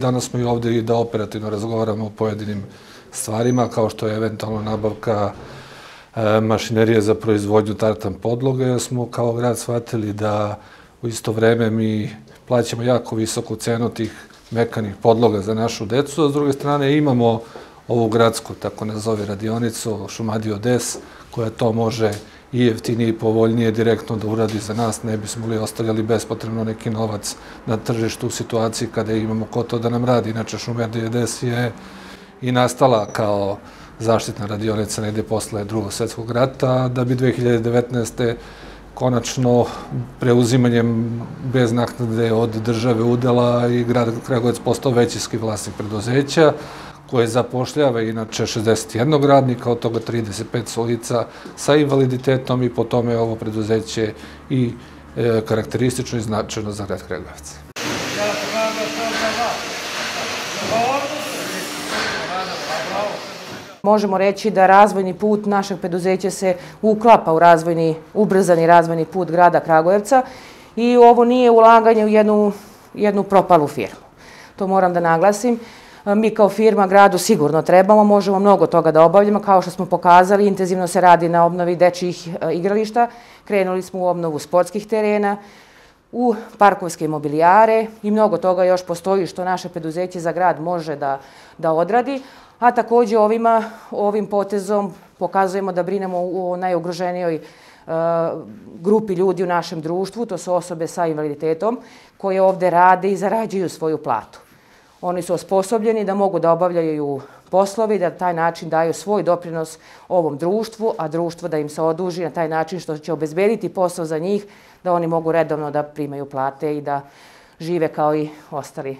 Danas smo i ovdje i da operativno razgovaramo o pojedinim stvarima, kao što je eventualno nabavka mašinerije za proizvodnju tartan podloge, jer smo kao grad shvatili da u isto vreme mi plaćamo jako visoku cenu tih mekanih podloga za našu decu, a s druge strane imamo ovu gradsku, tako nazove, radionicu Šumadija Des, koja to može i jeftinije i povoljnije direktno da uradi za nas, ne bismo li ostavljali bespotrebno neki novac na tržištu u situaciji kada imamo ko to da nam radi. Inače, Šumadija Des je i nastala kao zaštitna radionica negde posle Drugog svjetskog rata, da bi 2019. konačno preuzimanjem bez naknade od države udela i grad Kragujevac postao većinski vlasnik preduzeća, koje zapošljava inače 61 radnika, od toga 35 su lica sa invaliditetom i po tome je ovo preduzeće i karakteristično i značajno za grad Kragujevac. Možemo reći da razvojni put našeg preduzeća se uklapa u ubrzani razvojni put grada Kragujevca i ovo nije ulaganje u jednu propalu firmu. To moram da naglasim. Mi kao firma gradu sigurno trebamo, možemo mnogo toga da obavljamo. Kao što smo pokazali, intenzivno se radi na obnovi dečjih igrališta. Krenuli smo u obnovu sportskih terena, u parkovske mobilijare i mnogo toga još postoji što naše preduzeće za grad može da odradi. A također ovim potezom pokazujemo da brinemo o najugroženijoj grupi ljudi u našem društvu, to su osobe sa invaliditetom koje ovdje rade i zarađuju svoju platu. Oni su osposobljeni da mogu da obavljaju poslovi, da na taj način daju svoj doprinos ovom društvu, a društvo da im se oduži na taj način što će obezbediti posao za njih, da oni mogu redovno da primaju plate i da žive kao i ostali